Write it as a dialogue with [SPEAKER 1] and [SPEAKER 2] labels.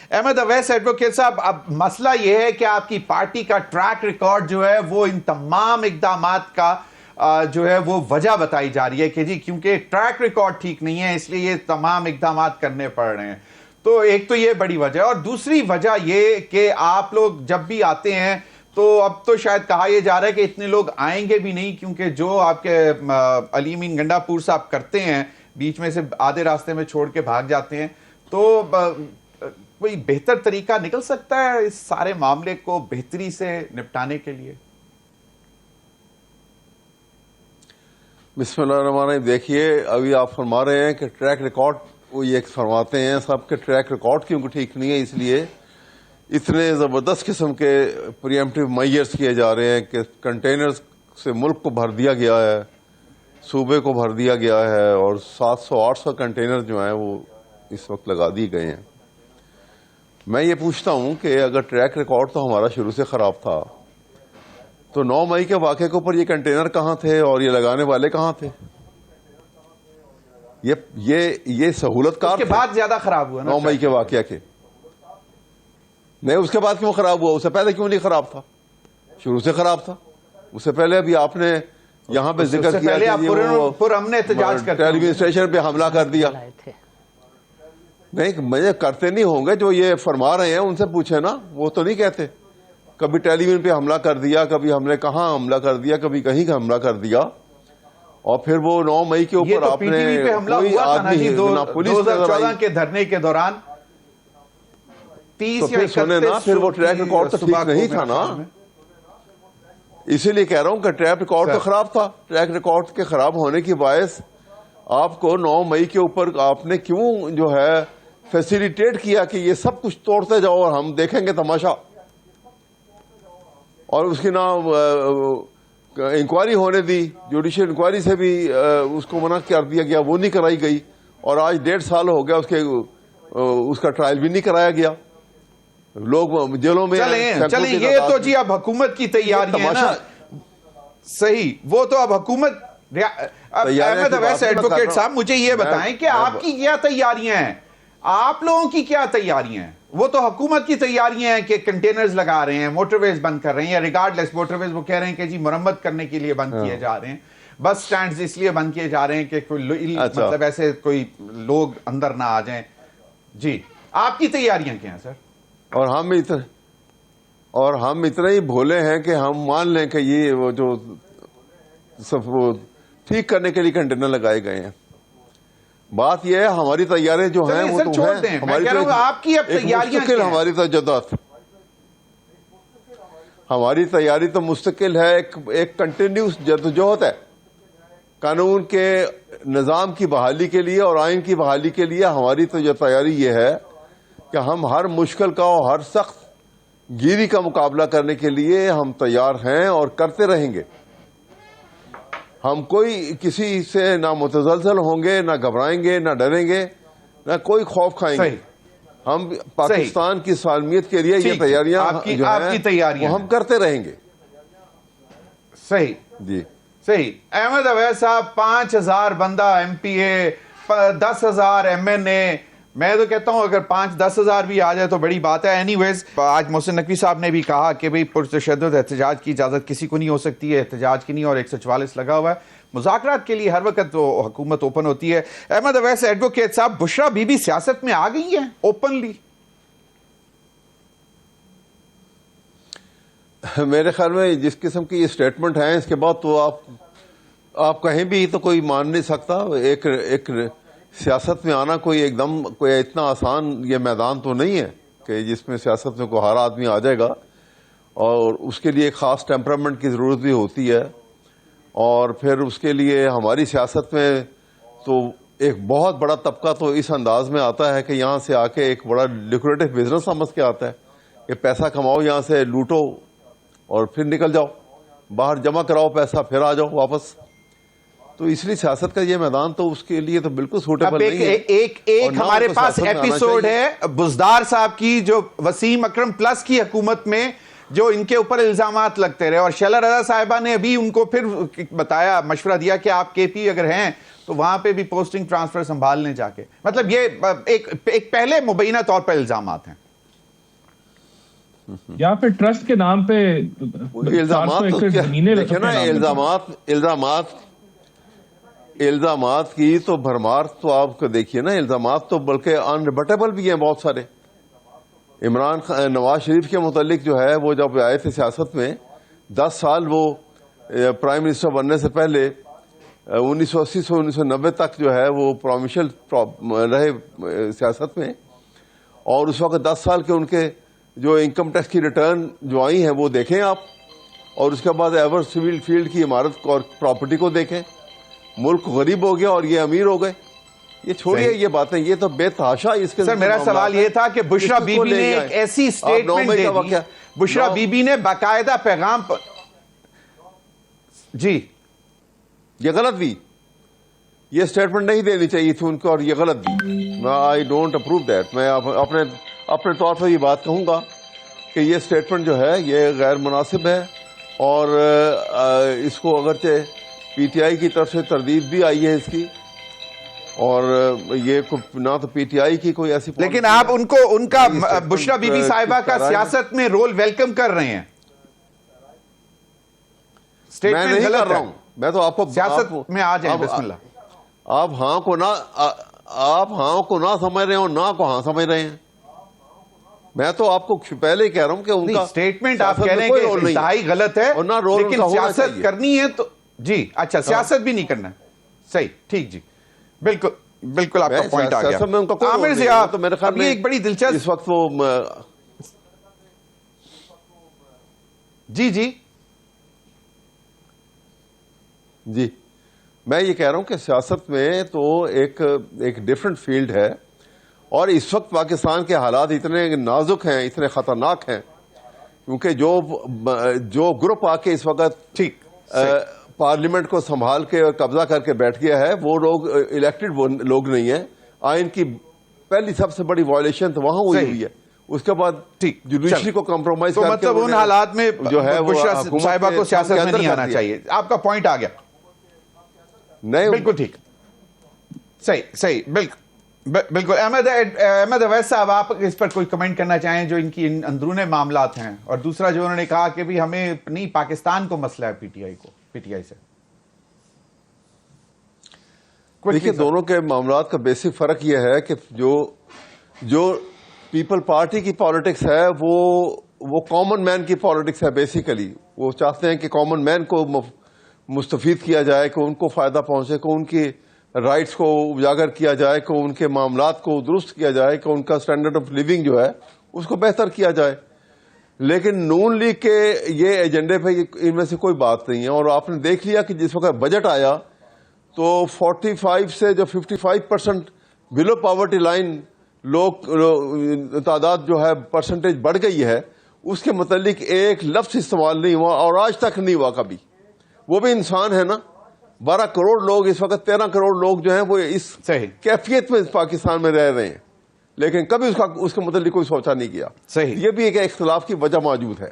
[SPEAKER 1] Ahmad Owais advocate صاحب، اب مسئلہ یہ ہے کہ آپ کی پارٹی کا ٹریک ریکارڈ جو ہے وہ ان تمام اقدامات کا جو ہے وہ وجہ بتائی جا رہی ہے کہ جی کیونکہ ٹریک ریکارڈ ٹھیک نہیں ہے اس لیے یہ تمام اقدامات کرنے پڑ رہے ہیں. تو ایک تو یہ بڑی وجہ ہے، اور دوسری وجہ یہ کہ آپ لوگ جب بھی آتے ہیں تو اب تو شاید کہا یہ جا رہا ہے کہ اتنے لوگ آئیں گے بھی نہیں، کیونکہ جو آپ کے علی امین گنڈا پور صاحب کرتے ہیں بیچ میں سے آدھے راستے میں چھوڑ کے بھاگ جاتے ہیں. تو کوئی بہتر طریقہ نکل سکتا ہے اس سارے معاملے کو بہتری سے نپٹانے کے لیے؟
[SPEAKER 2] بسم اللہ الرحمن الرحیم. دیکھیے، ابھی آپ فرما رہے ہیں کہ ٹریک ریکارڈ، وہ یہ فرماتے ہیں سب کے ٹریک ریکارڈ کیونکہ ٹھیک نہیں ہے، اس لیے اتنے زبردست قسم کے پریمپٹیو میجرز کیے جا رہے ہیں کہ کنٹینرز سے ملک کو بھر دیا گیا ہے، صوبے کو بھر دیا گیا ہے، اور 700-800 کنٹینر جو ہیں وہ اس وقت لگا دیے گئے ہیں. میں یہ پوچھتا ہوں کہ اگر ٹریک ریکارڈ تو ہمارا شروع سے خراب تھا تو 9 مئی کے واقعے کے اوپر یہ کنٹینر کہاں تھے اور یہ لگانے والے کہاں تھے؟ یہ سہولت کار
[SPEAKER 1] اس کے بعد زیادہ خراب ہوا
[SPEAKER 2] 9 مئی کے واقعہ کے. نہیں، اس کے بعد کیوں خراب ہوا؟ اس سے پہلے کیوں نہیں خراب تھا؟ شروع سے خراب تھا. اس سے پہلے ابھی آپ نے یہاں پہ ذکر کیا کہ ٹیلی ویژن اسٹیشن پہ حملہ کر دیا. نہیں، مجھے کرتے نہیں ہوں گے جو یہ فرما رہے ہیں، ان سے پوچھیں نا، وہ تو نہیں کہتے. کبھی ٹیلی ویژن پہ حملہ کر دیا، کبھی ہم نے کہاں حملہ کر دیا، کبھی کہیں کا حملہ کر دیا، اور پھر وہ 9 مئی کے اوپر آپ نے کوئی آدمی نہ پولیس
[SPEAKER 1] 2014 کے دھرنے کے دوران 30 یا
[SPEAKER 2] سنے نا، پھر وہ ٹریک ریکارڈ تو ٹھیک نہیں تھا نا. اسی لیے کہہ رہا ہوں کہ ٹریک ریکارڈ تو خراب تھا. ٹریک ریکارڈ کے خراب ہونے کی باعث آپ کو 9 مئی کے اوپر آپ نے کیوں جو ہے فیسیلیٹیٹ کیا کہ یہ سب کچھ توڑتے جاؤ اور ہم دیکھیں گے تماشا، اور اس کی نہ انکوائری ہونے دی، جوڈیشل انکوائری سے بھی اس کو منع کر دیا گیا، وہ نہیں کرائی گئی، اور آج 1.5 سال ہو گیا اس کا ٹرائل بھی نہیں کرایا گیا. لوگ جیلوں میں
[SPEAKER 1] چلیں یہ تو جی اب حکومت کی تیاری ہے نا. صحیح، وہ تو اب حکومت. احمد اویس ایڈوکیٹ صاحب، مجھے یہ بتائیں کہ آپ کی کیا تیاریاں ہیں، آپ لوگوں کی کیا تیاریاں ہیں؟ وہ تو حکومت کی تیاریاں ہیں کہ کنٹینرز لگا رہے ہیں، موٹر ویز بند کر رہے ہیں، یا ریگارڈ لیس موٹر ویز وہ کہہ رہے ہیں کہ جی مرمت کرنے کے لیے بند کیے جا رہے ہیں، بس سٹینڈز اس لیے بند کیے جا رہے ہیں کہ کوئی مطلب ایسے کوئی لوگ اندر نہ آ جائیں. جی آپ کی تیاریاں کیا ہیں سر؟
[SPEAKER 2] اور ہم اتنے ہی بھولے ہیں کہ ہم مان لیں کہ یہ وہ جو سب ٹھیک کرنے کے لیے کنٹینر لگائے گئے ہیں. بات یہ ہے ہماری تیاری جو ہیں وہ تو ہے ہماری تجدید، ہماری تیاری تو مستقل ہے، ایک کنٹینیوس جدوجہد ہے قانون کے نظام کی بحالی کے لیے اور آئین کی بحالی کے لیے. ہماری تو یہ تیاری یہ ہے کہ ہم ہر مشکل کا اور ہر سخت گیری کا مقابلہ کرنے کے لیے ہم تیار ہیں اور کرتے رہیں گے. ہم کوئی کسی سے نہ متزلزل ہوں گے، نہ گھبرائیں گے، نہ ڈریں گے، نہ کوئی خوف کھائیں گے. ہم پاکستان کی سالمیت کے لیے یہ تیاریاں وہ ہم کرتے رہیں گے.
[SPEAKER 1] صحیح
[SPEAKER 2] جی
[SPEAKER 1] صحیح. احمد اویس صاحب، 5000 بندہ ایم پی اے، 10,000 ایم این اے، میں تو کہتا ہوں اگر 5-10 ہزار بھی آ جائے تو بڑی بات ہے. اینی ویز، آج محسن نقوی صاحب نے بھی کہا کہ بھئی پرتشدد احتجاج کی اجازت کسی کو نہیں ہو سکتی ہے، احتجاج کی نہیں، اور 144 لگا ہوا ہے. مذاکرات کے لیے ہر وقت تو حکومت اوپن ہوتی ہے. احمد اویس ایڈوکیٹ صاحب، بشرا بی بی سیاست میں آ گئی ہیں اوپنلی؟
[SPEAKER 2] میرے خیال میں جس قسم کی یہ سٹیٹمنٹ ہیں، اس کے بعد تو آپ کہیں بھی تو کوئی مان نہیں سکتا. ایک سیاست میں آنا کوئی ایک دم کوئی اتنا آسان یہ میدان تو نہیں ہے کہ جس میں سیاست میں کوئی ہر آدمی آ جائے گا، اور اس کے لیے ایک خاص ٹیمپرامنٹ کی ضرورت بھی ہوتی ہے. اور پھر اس کے لیے ہماری سیاست میں تو ایک بہت بڑا طبقہ تو اس انداز میں آتا ہے کہ یہاں سے آ کے ایک بڑا لیکریٹو بزنس سمجھ کے آتا ہے کہ پیسہ کماؤ، یہاں سے لوٹو اور پھر نکل جاؤ، باہر جمع کراؤ پیسہ، پھر آ جاؤ واپس. تو اس لیے سیاست کا یہ میدان تو اس کے لیے تو بالکل سوٹیبل نہیں ہے.
[SPEAKER 1] ایک ہمارے پاس ایپیسوڈ ہے بزدار صاحب کی، جو وسیم اکرم پلس کی حکومت میں جو ان کے اوپر الزامات لگتے رہے، اور شیلا رضا صاحبہ نے ابھی ان کو پھر بتایا، مشورہ دیا کہ آپ کے پی اگر ہیں تو وہاں پہ بھی پوسٹنگ ٹرانسفر سنبھال لیں جا کے. مطلب یہ ایک پہلے مبینہ طور پر الزامات ہیں.
[SPEAKER 3] یا پھر ٹرسٹ کے نام پہ
[SPEAKER 2] الزامات
[SPEAKER 3] 400 ایکڑ زمینیں
[SPEAKER 2] دیکھیں نا، الزامات کی تو بھرمار تو آپ کو دیکھیے نا، الزامات تو بلکہ انریبٹیبل بھی ہیں بہت سارے. نواز شریف کے متعلق جو ہے وہ جب آئے تھے سیاست میں 10 سال وہ پرائم منسٹر بننے سے پہلے 1980 سے 1990 تک جو ہے وہ پرومیشل رہے سیاست میں، اور اس وقت 10 سال کے ان کے جو انکم ٹیکس کی ریٹرن جو آئی ہیں وہ دیکھیں آپ، اور اس کے بعد ایور سول فیلڈ کی عمارت اور پراپرٹی کو دیکھیں. ملک غریب ہو گیا اور یہ امیر ہو گئے. یہ چھوڑیے یہ باتیں، یہ تو بے تحاشا. اس کے
[SPEAKER 1] سر میرا سوال یہ تھا کہ بشرا بی بی نے ایک ایسی statement they the, Bushra be be نے باقاعدہ پیغام جی
[SPEAKER 2] یہ غلط دی، یہ سٹیٹمنٹ نہیں دینی چاہیے تھی ان کو، اور یہ غلط دی. I don't approve that. میں اپنے طور پر یہ بات کہوں گا کہ یہ سٹیٹمنٹ جو ہے یہ غیر مناسب ہے، اور اس کو اگرچہ پی ٹی آئی کی طرف سے تردید بھی آئی ہے اس کی، اور یہ نہ تو پی ٹی آئی کی کوئی ایسی،
[SPEAKER 1] لیکن آپ ان کا بشرا بی بی صاحبہ کا سیاست میں رول ویلکم کر رہے ہیں.
[SPEAKER 2] میں نہیں کر رہا ہوں. میں تو آپ کو
[SPEAKER 1] سیاست میں آ جائیں. بسم اللہ.
[SPEAKER 2] آپ ہاں کو نہ سمجھ رہے ہیں اور نہ کو ہاں سمجھ رہے ہیں. میں تو آپ کو پہلے ہی کہہ رہا ہوں کہ ان کا
[SPEAKER 1] سٹیٹمنٹ آپ کہہ رہے ہیں کہ انتہائی غلط ہے، لیکن سیاست کرنی ہے تو جی اچھا سیاست بھی نہیں کرنا. صحیح، ٹھیک، جی بالکل آپ کا پوائنٹ آ گیا. عامر ضیاء، ابھی ایک بڑی دلچسپ
[SPEAKER 2] اس وقت وہ جی میں یہ کہہ رہا ہوں کہ سیاست میں تو ایک ڈفرنٹ فیلڈ ہے، اور اس وقت پاکستان کے حالات اتنے نازک ہیں، اتنے خطرناک ہیں، کیونکہ جو گروپ آ کے اس وقت
[SPEAKER 1] ٹھیک
[SPEAKER 2] پارلیمنٹ کو سنبھال کے اور قبضہ کر کے بیٹھ گیا ہے، وہ لوگ الیکٹڈ لوگ نہیں ہیں. آئین کی پہلی سب سے بڑی وائلیشن تو وہاں ہوئی ہے. اس کے بعد جوڈیشری کو کمپرومائز
[SPEAKER 1] کر کے مطلب ان حالات میں
[SPEAKER 2] جو ہے
[SPEAKER 1] بشرا صاحبہ کو سیاست میں نہیں آنا چاہیے. آپ کا پوائنٹ آ گیا. نہیں بالکل ٹھیک، صحیح بالکل. احمد اویس صاحب، آپ اس پر کوئی کمنٹ کرنا چاہیں جو ان کی اندرون معاملات ہیں، اور دوسرا جو انہوں نے کہا کہ بھی ہمیں نہیں پاکستان کو مسئلہ ہے پی ٹی آئی سے.
[SPEAKER 2] دیکھیے دونوں کے معاملات کا بیسک فرق یہ ہے کہ جو پیپل پارٹی کی پالیٹکس ہے وہ کامن مین کی پالیٹکس ہے. بیسیکلی وہ چاہتے ہیں کہ کامن مین کو مستفید کیا جائے، کہ ان کو فائدہ پہنچے، کہ ان کی رائٹس کو اجاگر کیا جائے، کہ ان کے معاملات کو درست کیا جائے، کہ ان کا سٹینڈرڈ آف لیونگ جو ہے اس کو بہتر کیا جائے. لیکن نون لیگ کے یہ ایجنڈے پہ ان میں سے کوئی بات نہیں ہے. اور آپ نے دیکھ لیا کہ جس وقت بجٹ آیا تو 45 سے جو 55% بلو پاورٹی لائن لوگ تعداد جو ہے پرسنٹیج بڑھ گئی ہے، اس کے متعلق ایک لفظ استعمال نہیں ہوا، اور آج تک نہیں ہوا کبھی. وہ بھی انسان ہے نا. 12 کروڑ لوگ اس وقت، 13 کروڑ لوگ جو ہیں وہ اس کیفیت میں پاکستان میں رہ رہے ہیں، لیکن کبھی اس کے متعلق کوئی سوچا نہیں کیا.
[SPEAKER 1] صحیح.
[SPEAKER 2] یہ بھی ایک اختلاف کی وجہ موجود ہے.